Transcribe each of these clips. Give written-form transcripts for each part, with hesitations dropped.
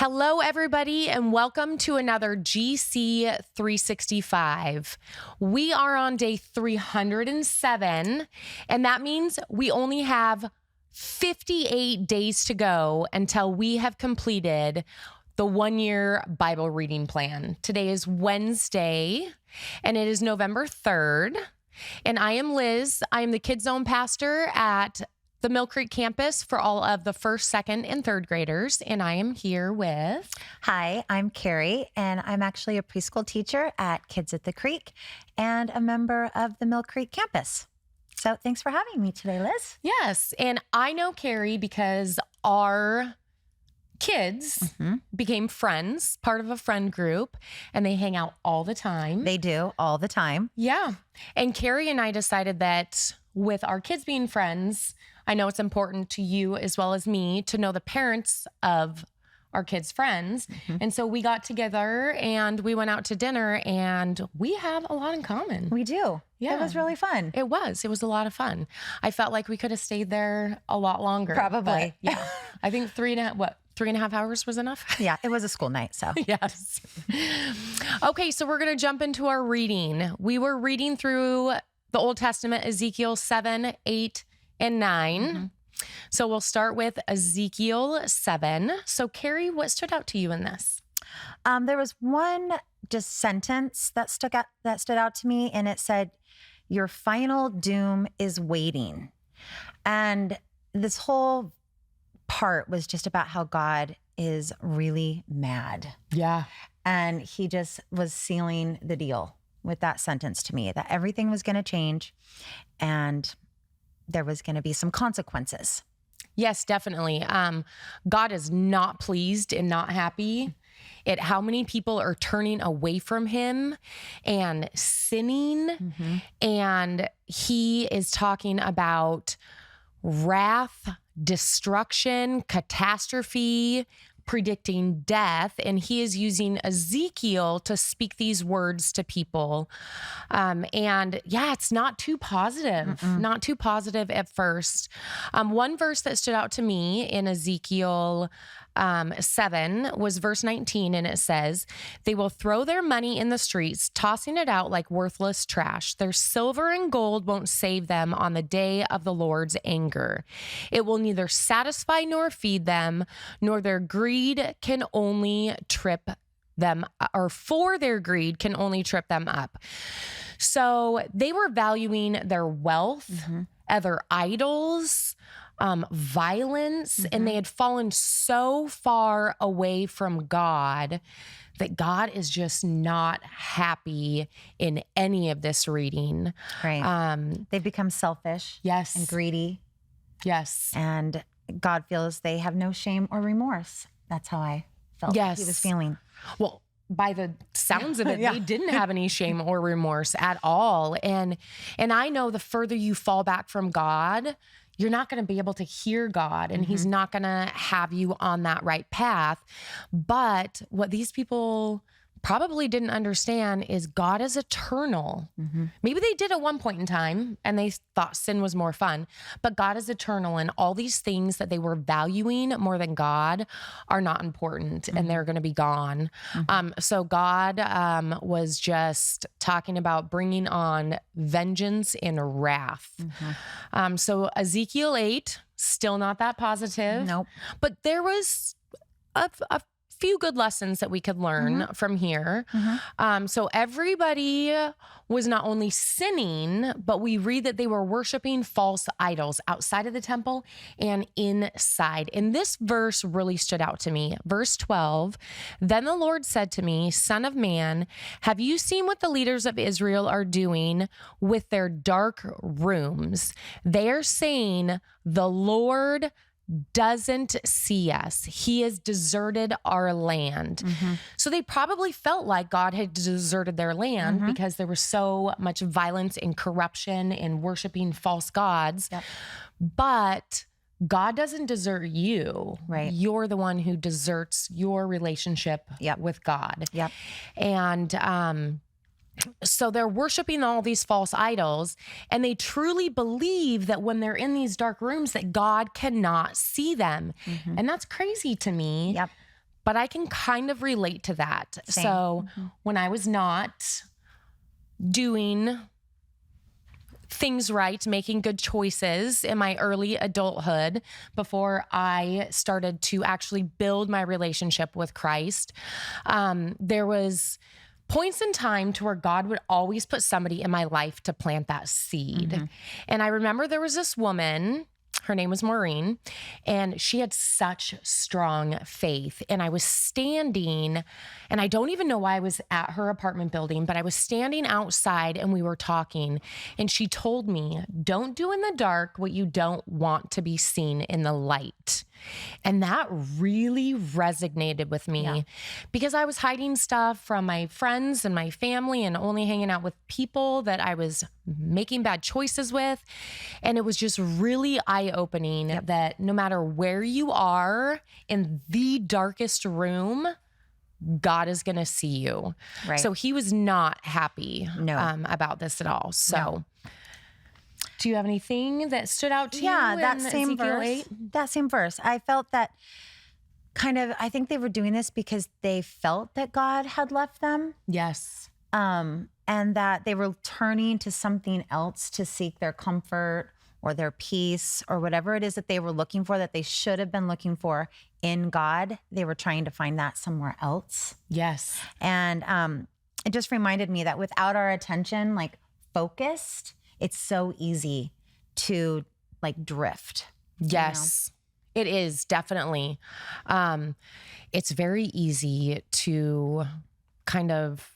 Hello, everybody, and welcome to another GC 365. We are on day 307, and that means we only have 58 days to go until we have completed the 1-year Bible reading plan. Today is Wednesday, and it is November 3rd, and I am Liz. I am the Kids Zone pastor at the Mill Creek campus for all of the first, second, and third graders. And I am here with... Hi, I'm Carey, and I'm actually a preschool teacher at Kids at the Creek and a member of the Mill Creek campus. So thanks for having me today, Liz. Yes. And I know Carey because our kids became friends, part of a friend group, and they hang out all the time. They do all the time. Yeah. And Carey and I decided that with our kids being friends, I know it's important to you as well as me to know the parents of our kids' friends. And so we got together and we went out to dinner and we have a lot in common. We do. Yeah. It was really fun. It was a lot of fun. I felt like we could have stayed there a lot longer. Probably. Yeah. I think 3.5 hours was enough? Yeah, it was a school night, so. Yes. Okay, so we're going to jump into our reading. We were reading through the Old Testament, Ezekiel 7, 8, and 9. So we'll start with Ezekiel 7. So Carey, what stood out to you in this? There was one just sentence that stood out to me, and it said, "Your final doom is waiting." And this whole part was just about how God is really mad. Yeah. And he just was sealing the deal with that sentence to me, that everything was going to change and there was going to be some consequences. Yes, definitely. God is not pleased and not happy at how many people are turning away from him and sinning. And he is talking about wrath, destruction, catastrophe, predicting death. And he is using Ezekiel to speak these words to people. And yeah, it's not too positive, not too positive at first. One verse that stood out to me in Ezekiel 7 was verse 19. And it says, "They will throw their money in the streets, tossing it out like worthless trash. Their silver and gold won't save them on the day of the Lord's anger. It will neither satisfy nor feed them, nor their greed can only trip them, or for their greed can only trip them up." So they were valuing their wealth, other idols, violence, and they had fallen so far away from God that God is just not happy in any of this reading. Right. They've become selfish. Yes. And greedy. Yes. And God feels they have no shame or remorse. That's how I felt he was feeling. Well, by the sounds of it, they didn't have any shame or remorse at all. And I know the further you fall back from God, you're not going to be able to hear God, and he's not going to have you on that right path. But what these people probably didn't understand is God is eternal. Maybe they did at one point in time and they thought sin was more fun, but God is eternal, and all these things that they were valuing more than God are not important, and they're going to be gone. So God was just talking about bringing on vengeance and wrath. So Ezekiel 8, still not that positive. Nope. But there was a few good lessons that we could learn from here. So everybody was not only sinning, but we read that they were worshiping false idols outside of the temple and inside. And this verse really stood out to me. Verse 12, "Then the Lord said to me, Son of man, have you seen what the leaders of Israel are doing with their dark rooms? They are saying, the Lord doesn't see us. He has deserted our land." So they probably felt like God had deserted their land because there was so much violence and corruption and worshiping false gods. But God doesn't desert you. Right. You're the one who deserts your relationship with God. And so they're worshiping all these false idols, and they truly believe that when they're in these dark rooms that God cannot see them. And that's crazy to me. but I can kind of relate to that. Same. So when I was not doing things right, making good choices in my early adulthood before I started to actually build my relationship with Christ, there was points in time to where God would always put somebody in my life to plant that seed. And I remember there was this woman, her name was Maureen, and she had such strong faith. And I was standing, and I don't even know why I was at her apartment building, but I was standing outside and we were talking. And she told me, don't do in the dark what you don't want to be seen in the light. And that really resonated with me because I was hiding stuff from my friends and my family and only hanging out with people that I was making bad choices with. And it was just really eye-opening that no matter where you are in the darkest room, God is going to see you. Right. So he was not happy about this at all. So do you have anything that stood out to you? Yeah, that same Ezekiel verse. 8? That same verse. I felt that I think they were doing this because they felt that God had left them. Yes. And that they were turning to something else to seek their comfort or their peace or whatever it is that they were looking for, that they should have been looking for in God. They were trying to find that somewhere else. Yes. And it just reminded me that without our attention, like focused, it's so easy to like drift. Yes, it is definitely. It's very easy to kind of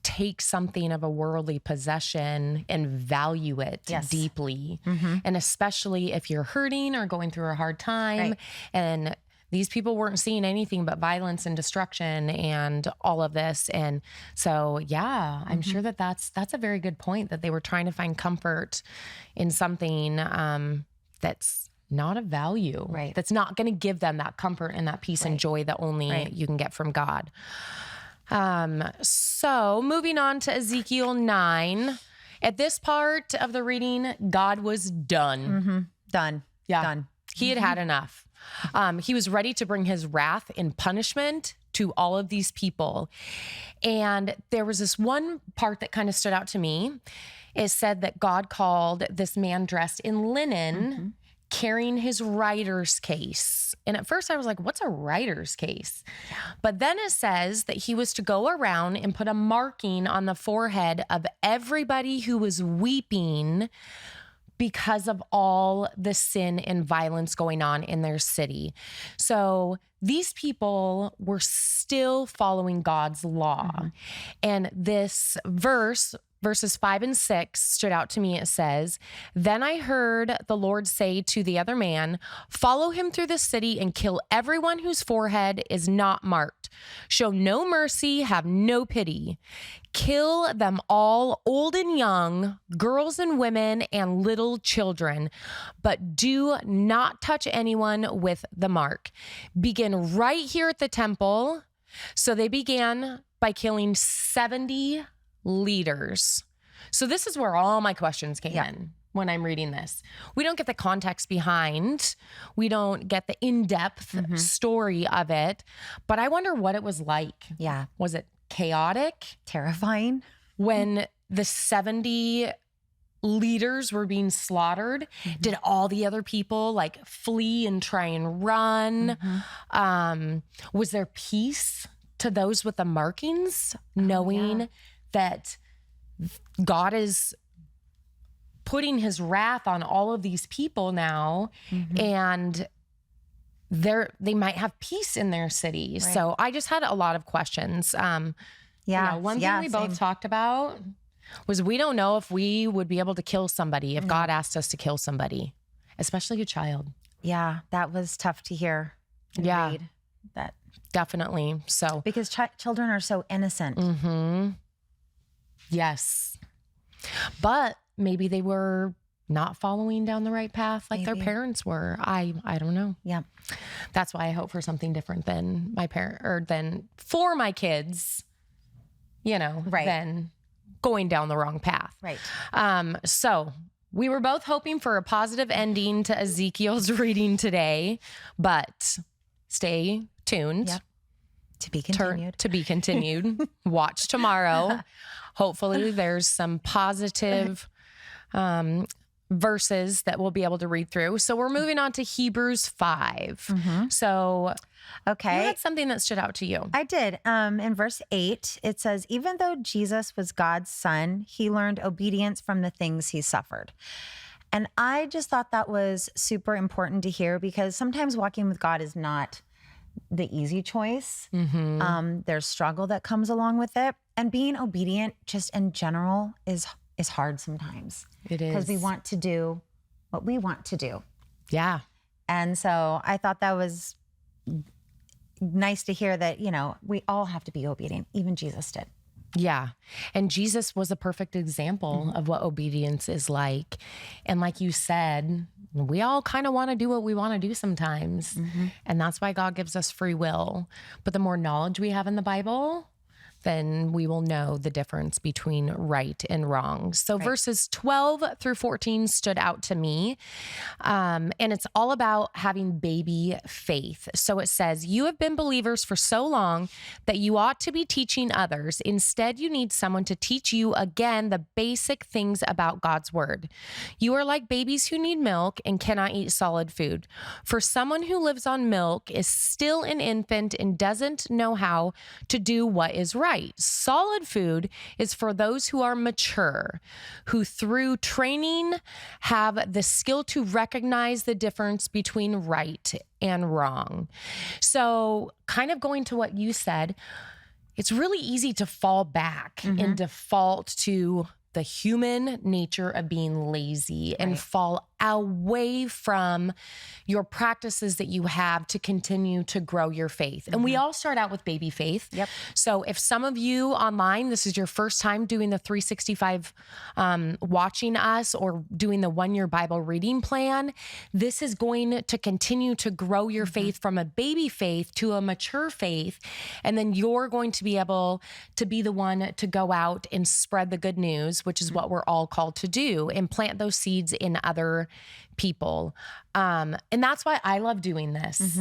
take something of a worldly possession and value it deeply. And especially if you're hurting or going through a hard time and these people weren't seeing anything but violence and destruction and all of this. And so, I'm sure that that's a very good point, that they were trying to find comfort in something that's not of value, that's not going to give them that comfort and that peace and joy that only you can get from God. So moving on to Ezekiel 9, at this part of the reading, God was done. Done. Done. He had had enough. He was ready to bring his wrath and punishment to all of these people. And there was this one part that kind of stood out to me. It said that God called this man dressed in linen, carrying his writer's case. And at first I was like, what's a writer's case? But then it says that he was to go around and put a marking on the forehead of everybody who was weeping because of all the sin and violence going on in their city. So these people were still following God's law. And this verses 5 and 6 stood out to me. It says, then I heard the Lord say to the other man, follow him through the city and kill everyone whose forehead is not marked. Show no mercy, have no pity. Kill them all, old and young, girls and women and little children, but do not touch anyone with the mark. Begin right here at the temple. So they began by killing 70 leaders. So this is where all my questions came in when I'm reading this. We don't get the context behind. We don't get the in-depth story of it. But I wonder what it was like. Yeah. Was it chaotic? Terrifying. When the 70 leaders were being slaughtered, did all the other people like flee and try and run? Was there peace to those with the markings, knowing that God is putting his wrath on all of these people now, and they might have peace in their city. So I just had a lot of questions. One thing we both talked about was we don't know if we would be able to kill somebody if God asked us to kill somebody, especially a child. Yeah, that was tough to hear. And read. That definitely. So because children are so innocent. Yes. But maybe they were not following down the right path like their parents were. I don't know. Yeah. That's why I hope for something different than my parent, or than for my kids, than going down the wrong path. Right. So we were both hoping for a positive ending to Ezekiel's reading today, but stay tuned. Yep. To be continued. To be continued. Watch tomorrow. Hopefully there's some positive verses that we'll be able to read through. So we're moving on to Hebrews 5. So you had something that stood out to you. I did. In verse 8, it says, even though Jesus was God's son, he learned obedience from the things he suffered. And I just thought that was super important to hear, because sometimes walking with God is not the easy choice. There's struggle that comes along with it. And being obedient just in general is hard sometimes. It is. Because we want to do what we want to do. Yeah. And so I thought that was nice to hear that, we all have to be obedient. Even Jesus did. Yeah. And Jesus was a perfect example of what obedience is like. And like you said, we all kind of want to do what we want to do sometimes. And that's why God gives us free will. But the more knowledge we have in the Bible, then we will know the difference between right and wrong. So verses 12 through 14 stood out to me. And it's all about having baby faith. So it says, you have been believers for so long that you ought to be teaching others. Instead, you need someone to teach you again the basic things about God's word. You are like babies who need milk and cannot eat solid food. For someone who lives on milk is still an infant and doesn't know how to do what is right. Solid food is for those who are mature, who through training have the skill to recognize the difference between right and wrong. So kind of going to what you said, it's really easy to fall back and default to the human nature of being lazy and fall away from your practices that you have to continue to grow your faith. And we all start out with baby faith. So if some of you online, this is your first time doing the 365, watching us or doing the 1-year Bible reading plan, this is going to continue to grow your faith from a baby faith to a mature faith. And then you're going to be able to be the one to go out and spread the good news, which is what we're all called to do, and plant those seeds in other people. And that's why I love doing this.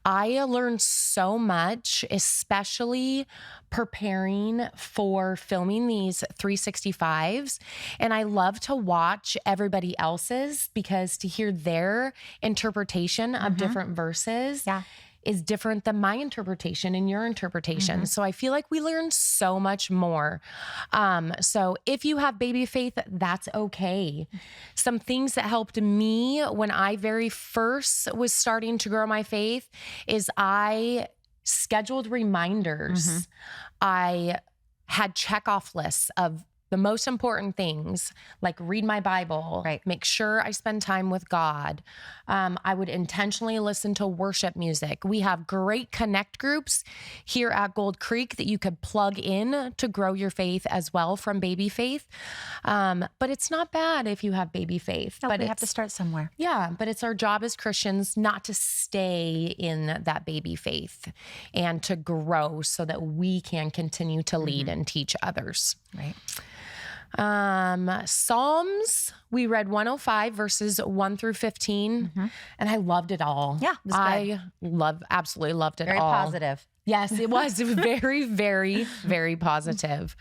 I learned so much, especially preparing for filming these 365s. And I love to watch everybody else's, because to hear their interpretation of different verses is different than my interpretation and your interpretation. So I feel like we learn so much more. So if you have baby faith, that's okay. Some things that helped me when I very first was starting to grow my faith is I scheduled reminders. I had checkoff lists of the most important things, like read my Bible, make sure I spend time with God. I would intentionally listen to worship music. We have great connect groups here at Gold Creek that you could plug in to grow your faith as well from baby faith. But it's not bad if you have baby faith. No, but we have to start somewhere. Yeah, but it's our job as Christians not to stay in that baby faith and to grow so that we can continue to lead and teach others. Psalms, we read 105 verses 1 through 15, and I loved it all. Yeah, it was good. Absolutely loved it Very all. positive. Yes, it was very, very, very positive.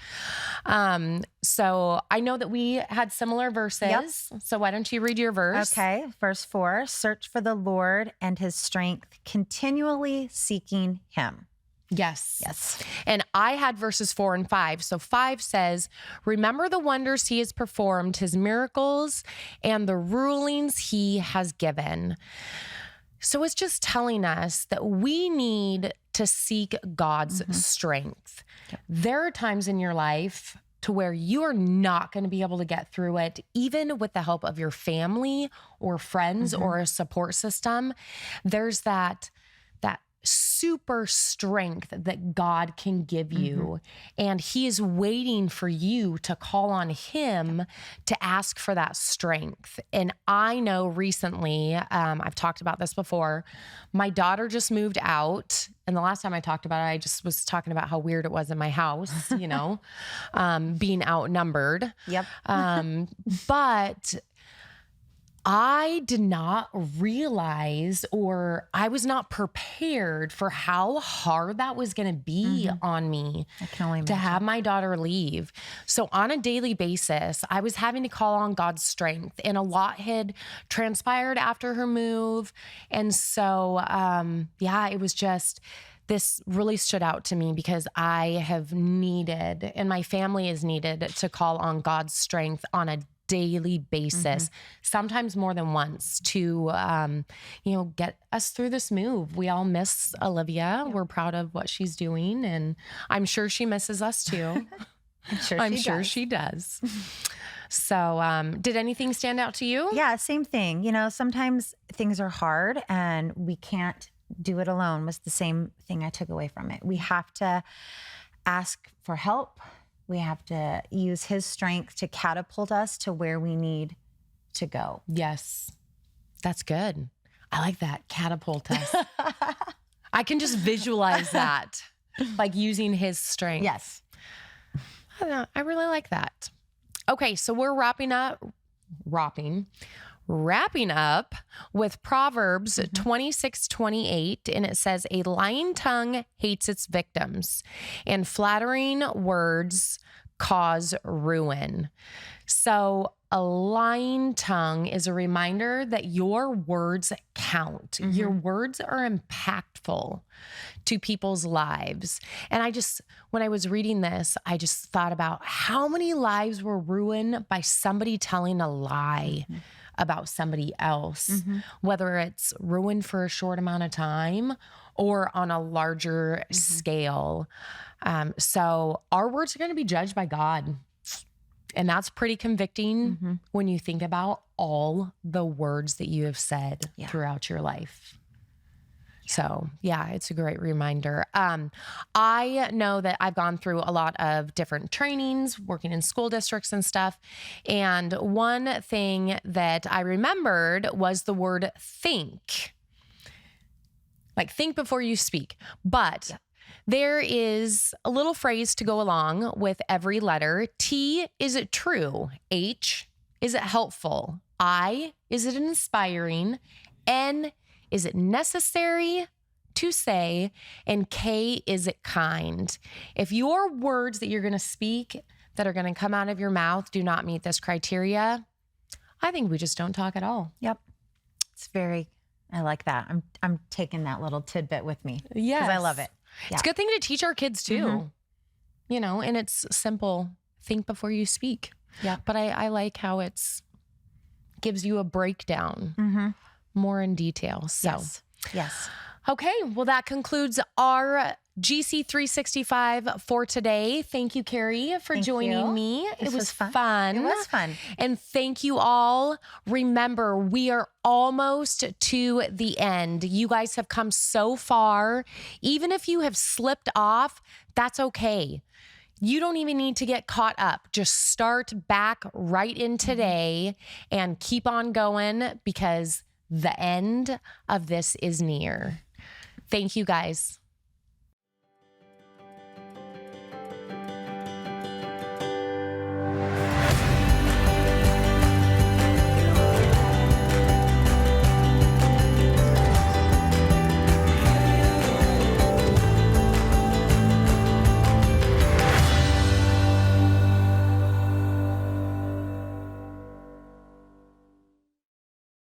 So I know that we had similar verses. So why don't you read your verse? Okay. Verse 4, search for the Lord and his strength, continually seeking him. Yes. And I had verses 4 and 5. So 5 says, remember the wonders he has performed, his miracles, and the rulings he has given. So it's just telling us that we need to seek God's strength. There are times in your life to where you are not going to be able to get through it, even with the help of your family or friends or a support system. There's that super strength that God can give you. And he is waiting for you to call on him to ask for that strength. And I know recently, I've talked about this before, my daughter just moved out. And the last time I talked about it, I just was talking about how weird it was in my house, being outnumbered. But I did not realize, or I was not prepared for how hard that was going to be on me I can only to imagine. have my daughter leave. So on a daily basis, I was having to call on God's strength, and a lot had transpired after her move. And so, it was just, this really stood out to me because I have needed, and my family has needed, to call on God's strength on a daily basis, sometimes more than once, to get us through this move. We all miss Olivia. Yeah. We're proud of what she's doing, and I'm sure she misses us too. I'm sure she does. So, did anything stand out to you? Yeah, same thing. Sometimes things are hard and we can't do it alone, was the same thing I took away from it. We have to ask for help. We have to use his strength to catapult us to where we need to go. Yes. That's good. I like that. Catapult us. I can just visualize that, like using his strength. Yes. I don't know. I really like that. Okay. So we're wrapping up with Proverbs 26:28, and it says, a lying tongue hates its victims, and flattering words cause ruin. So a lying tongue is a reminder that your words count. Your words are impactful to people's lives. And when I was reading this, I just thought about how many lives were ruined by somebody telling a lie about somebody else, whether it's ruined for a short amount of time or on a larger scale. So our words are going to be judged by God. And that's pretty convicting when you think about all the words that you have said throughout your life. So it's a great reminder. I know that I've gone through a lot of different trainings, working in school districts and stuff. And one thing that I remembered was the word think. Like, think before you speak. But there is a little phrase to go along with every letter. T, is it true? H, is it helpful? I, is it inspiring? N, is it necessary to say? And K, is it kind? If your words that you're going to speak, that are going to come out of your mouth, do not meet this criteria, I think we just don't talk at all. Yep. I like that. I'm taking that little tidbit with me. Yes. Because I love it. It's a good thing to teach our kids too. And it's simple. Think before you speak. Yeah. But I like how gives you a breakdown more in detail. So, yes. Okay. Well, that concludes our GC 365 for today. Thank you, Carey, for joining me. It was fun. It was fun. And thank you all. Remember, we are almost to the end. You guys have come so far. Even if you have slipped off, that's okay. You don't even need to get caught up. Just start back right in today and keep on going, because the end of this is near. Thank you, guys.